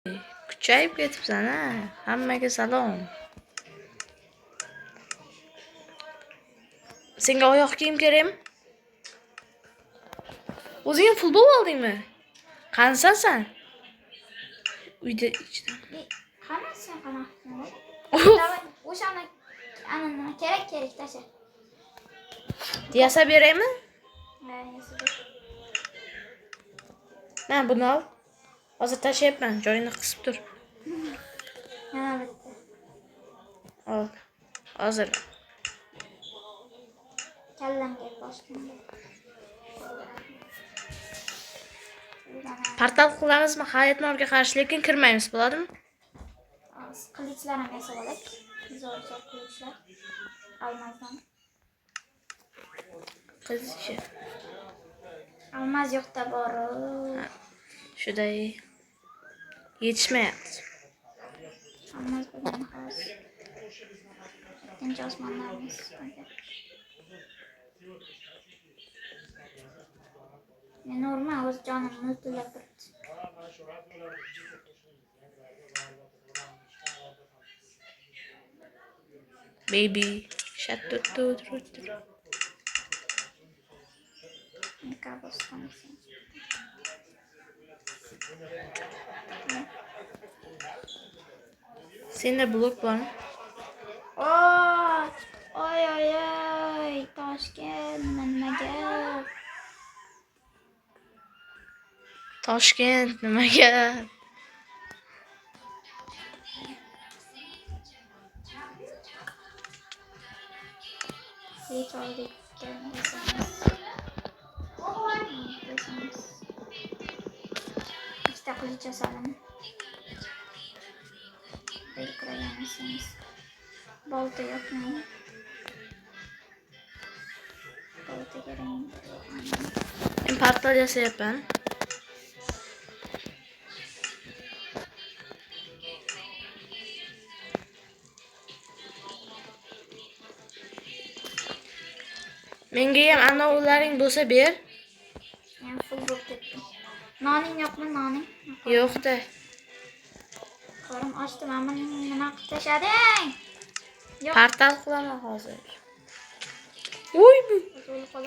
Kuchayib ketibsan ha. Hammaga salom. Senga oyoq kiyim kerakmi? O'zing futbol oldingmi? Qanasan sen? Uyda ichda. Qanasan qanaqa? O'shani nima kerak tasha. Yasa beraymi? Ha, yasa ber. Men buni ol. Hozir tashlayapman. Joyini qisib tur. Yana bitta. Ol. Hozir. Kallamga boshqanda. Portal qilamizmi? Hayitnorga qarshi, lekin kirmaymiz, bo'ladimi? Qilichlar ham yasab olaylik. Zo'r qilichlar. Almazdan. Qizchi. Almaz yo'qda bor. Shuday yetishmayapti. Almaz bilan xolos. Ikkinchi osmonlarimiz. Men normal o'z jonimni tilab turibdi. Baby, shut the door. Sende blok bormi? Oy, Toshkent nimaga? Toshkent nimaga? Hech oldik. İşte kılıç asalım. Belki yemişsiniz. Balta yok mu? Balta gereğim. Men portal yasayapman. Menga ham anovlaring bo'lsa ber. Men full bo'lib ketdim. Noning yo'qmi, noning? Yo'q-da. Qorim ochdim, ammo nima qilib tashlading? Yo'q. Portal qilaman hozir. Voy bu.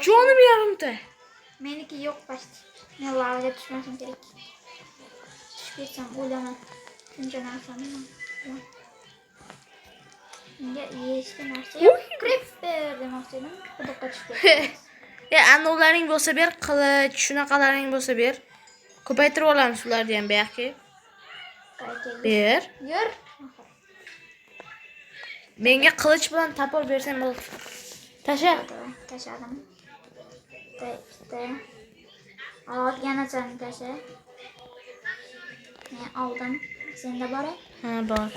Jonim yarimta. Meniki yo'q past. Men lavaga tushmasim kerak. Tushib ketsam o'laman. Shuncha narsani. Menga yeyishga narsa yo'q. Creeper demoqchi edim. Quduqqa tushib ketdim. Anovlaring bo'lsa ber, qilich, shunaqalaring bo'lsa ber. Ko'paytirib olamiz ularni ham buyoqqa. Ber. Yur. Menga qilich bilan tapor bersang bo'ladi. Tashladim. Bitta. Ol, yana sen tasha. Men oldim. Senda bor? Ha, bor.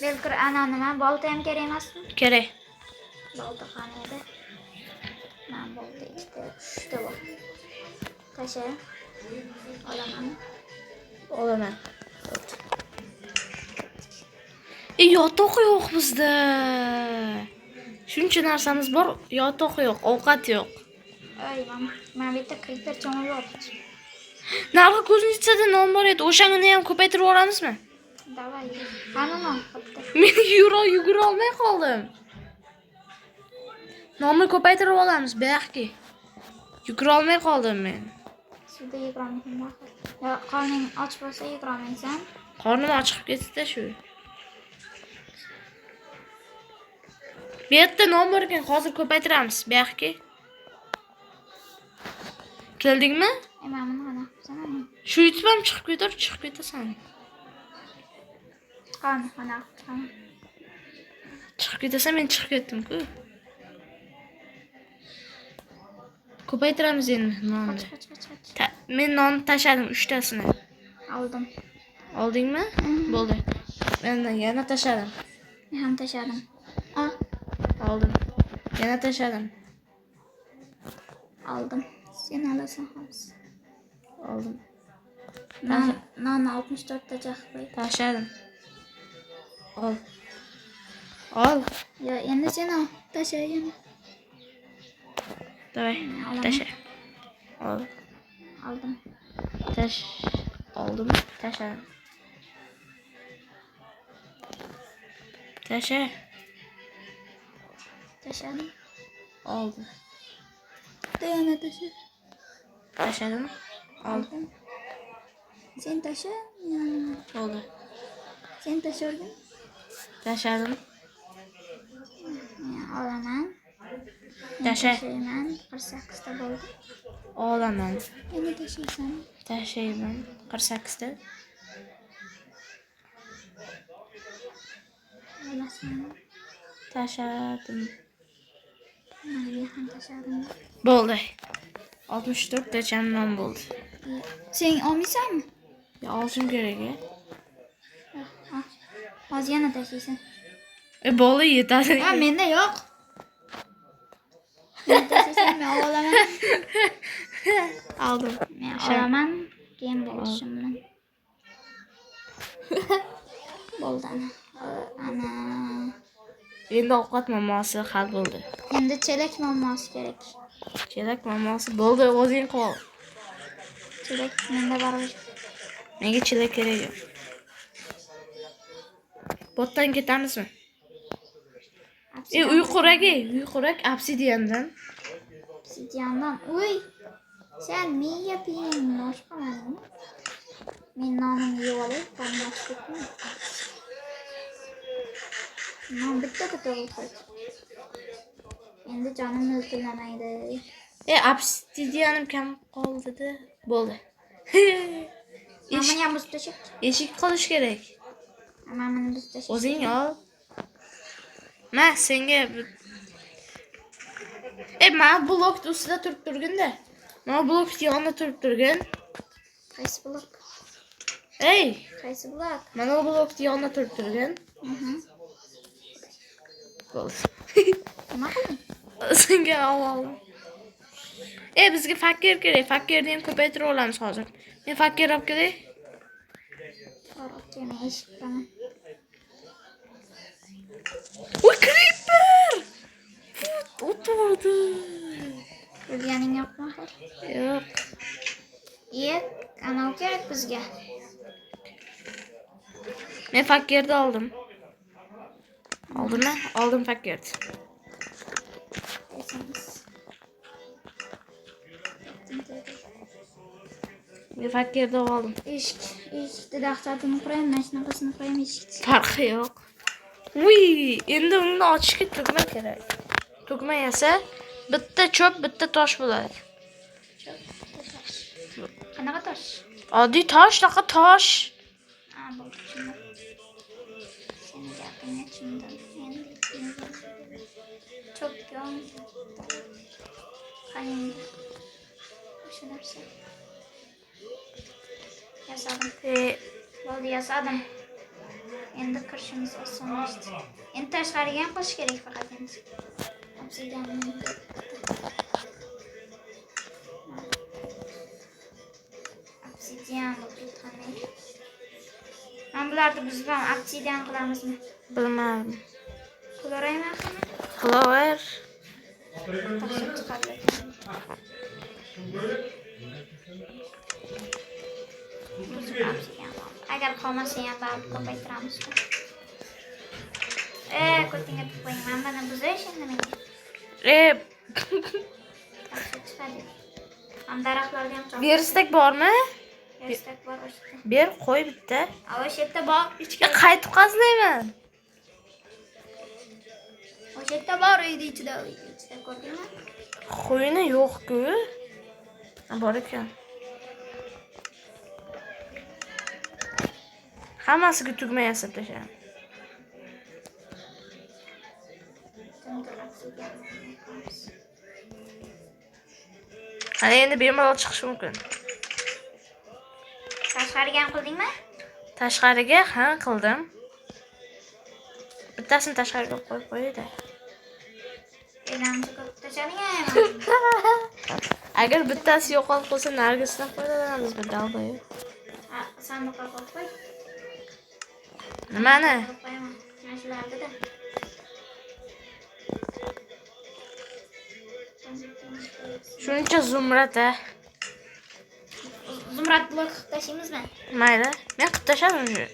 Belki nima bolta ham kerak emasmi? Kerak. Bolta qani edi? Men bolta ikkita bor. Tasha. Olaman. Yotoq yo'q bizda. Shuncha narsamiz bor, yotoq yo'q, ovqat yo'q. Ay, men bitta creeper cho'mib yotibdi. Narxi ko'zingizda non bor edi, o'shani ham ko'paytirib yuboramizmi? Davay. Qani non? Men yugura olmay qoldim. Nonni ko'paytirib olamiz, buyoqqa. Yugura olmay qoldim men. Suvda yuguramaysan. Yo, qorning och bo'lsa yuguramaysan. Qornim ochiq ketdi shu. Bu yerda non bor ekan, hozir ko'paytiramiz buyoqqa. Keldingmi? Men buni qana qilsam? Shu yutib ham chiqib ketasan. Qani. Chiqib ketasan, men chiqib ketdim-ku. Ko'paytiramiz endi nonni. Men nonni tashladim 3 tasini. Oldim. Oldingmi? Bo'ldi. Men yana tashladim. Men ham tashladim. Oldim. Yana tashladim. Oldim. Sen olasan hozir. Oldim. Non 64 ta qo'y. Tashladim. Ol. Yo, endi sen ol. Tasha yana. Давай. Tasha. Ol. Oldim. Oldim. Tashladim. Tasha. Tashladim. Oldim. Yana tasha. Tashladim. Oldim. Aldım. Sen tasha. Oldu. Sen tashoding. Tashladim. Men olaman. Tasha. Tashlayman. 48 ta bo'ldi. Olaman. Yana tashlaysan. Tashlayman. 48 ta. Olasan. Tashladim. Mana ham tashadim. Bo'ldi. 64 ta chamnon bo'ldi. Sen olmaysanmi? Ya olishim kerak ya. Ha. Hozir yana tashlaysan. Bo'ldi yetadi. Ha, menda yo'q. Men tashlasam men olaman. Aldım. Men olaman. Keyin bo'lishim bilan. Bo'ldi ana. Ana. Endi ovqat mamosi hal bo'ldi. Endi chelak muammosi kerak. Chelak mamosi bo'ldi, o'zing qol. Chelak menda baribir. Menga chelak kerak yo'q. Botdan ketamizmi? Uyqurak obsidiandan. Obsidiandan. Uy. Sen miya piyin boshqamadingmi? Men nomini yeb olay, tanlashibmi? Non bitta bo'lib qo'ydi. Endi jonim miltillamaydi. Obsidianim kam qoldi-da. Bo'ldi. Mana ham buzib tashib. Eshik qilish kerak. Mana buzib tashib. O'zing ol. Ma senga mana blok ustida turib turgin-da. Mana blok yonida turib turgin. Qaysi blok? Ey, Qaysi blok? mana blok yonida turib turgin. Bo'ldi. Nima qilding? Senga oldim. Bizga fakir kerak. Fakirni ham ko'paytirib olamiz hozir. Men fakir olib kelay. Okey, men eshik quraman. Uy, creeper! O'tirdi. O'lganing yo'qmi axir? Yo'q. Ana kerak bizga. Men fakirni oldim. Oldimmi? Oldim fakirni. Men fakirni oldim. Eshikni dahshatini quraymi, mana shunaqasini quraymi eshikni. Farqi yo'q. Uy, endi uni ochishga tugma kerak. Tugma esa bitta cho'p, bitta tosh bo'ladi. Qanaqa tosh? Oddiy tosh, naqa tosh. Bo'ldi, tushundim. Seni gapingni tushundim. Endi cho'pga qani o'sha narsa. Yasadim. Bo'ldi, yasadim. Endi kirishimiz osonlashdi. Endi tashqariga ham qo'shish kerak faqat endi. Obsidianni. Obsidian qanday? Men bularni buzgan obsidian qilamizmi? Bilmadim. Qilaveraymi? Flower. Tashib chiqadi. Agar qolmasa ham baribir ko'paytiramiz. Ko'tingga tiqib qo'ying. Men buni buzish endi menga. Tashib chiqadi. Ham daraxtlarga ham chiqadi. Berstak bormi? Berstak bor o'sha. Ber, qo'y bitta. O'sha yerda bor. Qaytib qazlayman. O'sha yerda bor uyda ichida ko'rdingmi? Qo'yini yo'q-ku. Bor ekan. Hammasiga tugma yasab tashladim. Ana endi bemalol chiqish mumkin. Tashqariga ham qildingmi? Tashqariga qildim. Bittasini tashqariga qo'yib qo'ydi. Elamchi ko'p tashlading. Agar bittasi yo'qolib qolsa, nargisidan foydalanamiz bir dalboy. Sanduqqa qo'yib qo'y. Nimani? Qo'yaman. Mana shularni-da. Shuncha zumrad-a. Zumrad blok tashlaymizmi? Mayli. Men qilib tashladim shu.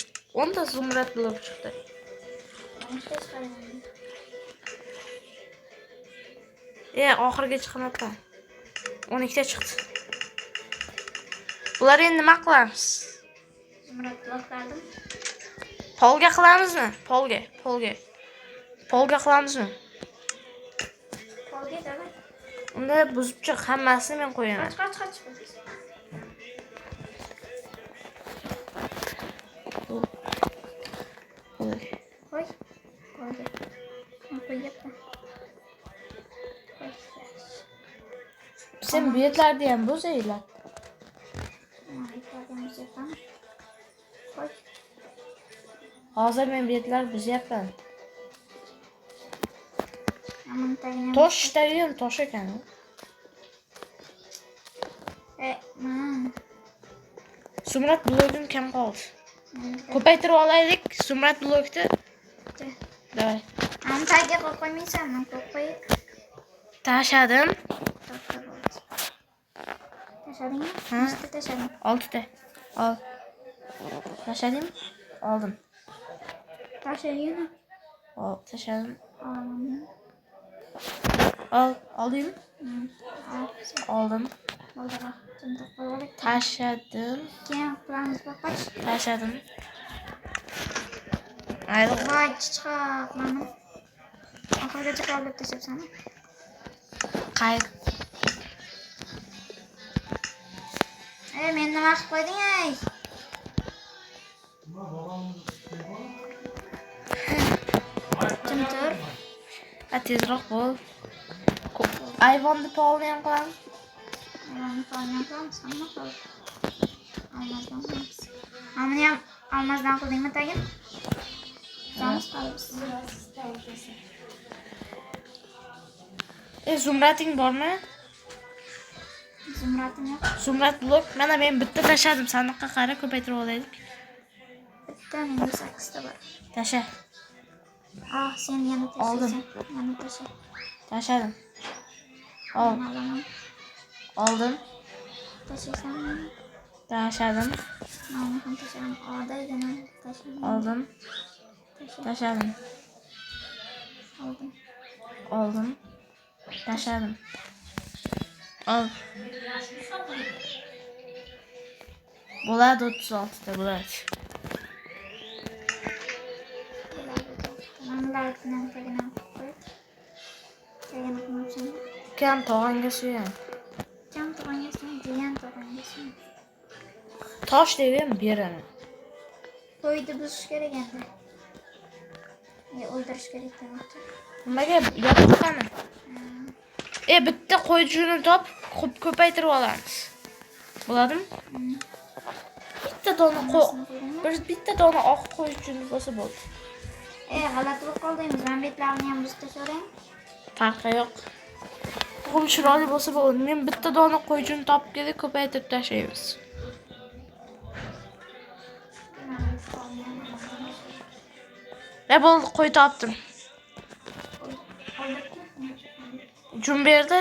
10 ta zumrad blok chiqdi. Oxiriga chiqmabman. 12 ta chiqdi. Ular endi nima qilamiz? Zumrad bloklardim. Polga qilamizmi? Polga qilamizmi? Polga davay. Unda buzib chiq, hammasini men qo'yaman. Qoch. Qo'y. Polga. Qo'yyapman. Sen betlarni ham bo'zaylar. Qo'y. Hozir men betlar buzyapman. Amın tagini. Tosh ishtayim, tosh ekan. Zumrad blogim kam qoldi. Ko'paytirib olaylik zumrad blokni. Davay. Amın tagiga qo'yib qo'ymaysanmi? Qo'yib. Tashladim. Tashladingmi? Ha. Nechta tashlading? 6 ta. Al. Tashladim. Oldim. Tashladingmi? Al, tashladim. Oldim. Oldim. Oldim. Bo'ldi. Jimda qo'yib. Tashladim. Keyin qilamiz qo'y. Tashladim. Mayli. Voy, chiqib mana. Oxirigacha qolib tashlabsan. Qayt. Men nima qilib qo'yding ey? Jim tur. Tezroq bo'l. Ayvonni polni ham qilamiz. Amini ham olmazdan qildingmi tagin? Zamiz qolibsiz. Zumrading bormi? Zumradim yo'q. Zumrad blok. Mana men bitta tashladim. Sandiqqa qara ko'paytirib olaylik. Bitta menda 8 ta bor. Tasha. Sen yana Oldim. tashlaysan. Yana tasha. Tashladim. Ol. Oldim. Tashlaysanmi? Tashladim. Mana ham tashladim. Odaygina tashladim. Oldim. Tashladim. Oldim. Oldim. Tashladim. Ol. Bo'ladi 36 ta bo'ladi. Manlarni tagini qo'yib. Tagini qilmoqchiman. Kam tog'anga suyan. Jam tug'angasan, degan tug'angasan. Tosh degan beraman. Qo'ydi buzish kerak endi. O'ldirish kerak demoqchi. Nimaga yopiqqani? Bitta qo'ychini top, ko'paytirib olamiz. Bo'ladimi? Bitta dona oq qo'ychini bo'lsa bo'ldi. G'alati bo'lib qoldingiz. Men betlarni ham buzib tashlayman. Farqi yo'q. Qo'l chiroyli bo'lsa bo'ldi. Men bitta dona qo'ychini topib kelib ko'paytirib tashlaymiz. Bo'ldi, qo'y topdim. Jum berdi,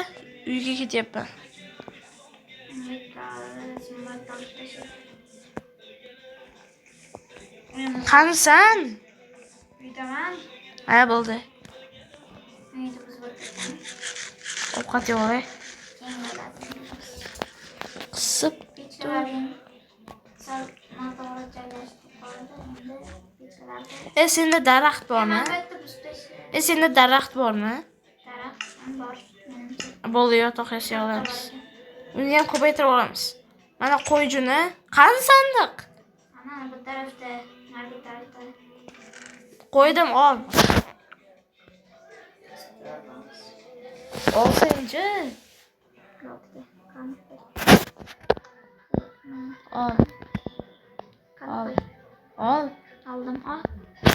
uyga ketyapman. Qanisan? Uydaman. Bo'ldi. Ovqat yo'g'ay. Qisib senda daraxt bormi? Senda daraxt bormi? Bo'ldi, yotoq yasay olamiz. Uni ham ko'paytirib olamiz. Mana qo'yjuni. Qani sandiq? Ana bu tarafda, narigi tarafda. Qo'ydim, ol. Olsangchi. Ol. Oldim.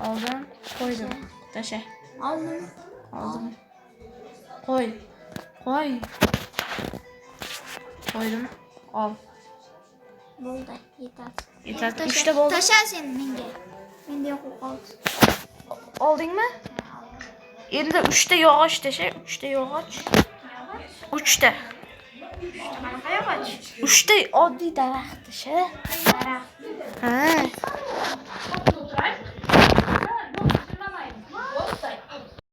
Oldim, qo'ydim. Tasha. Oldim. Qo'y. Qo'ydim. Ol. Bo'ldi, Yetadi. 3 ta bo'ldi. Tasha sen menga. Menda yo'q qoldi. Oldingmi? Endi 3 ta yog'och tasha, 3 ta yog'och. 3 ta. Qanaqa yog'och? 3 ta oddiy daraxt ishi. Daraxt. Ha.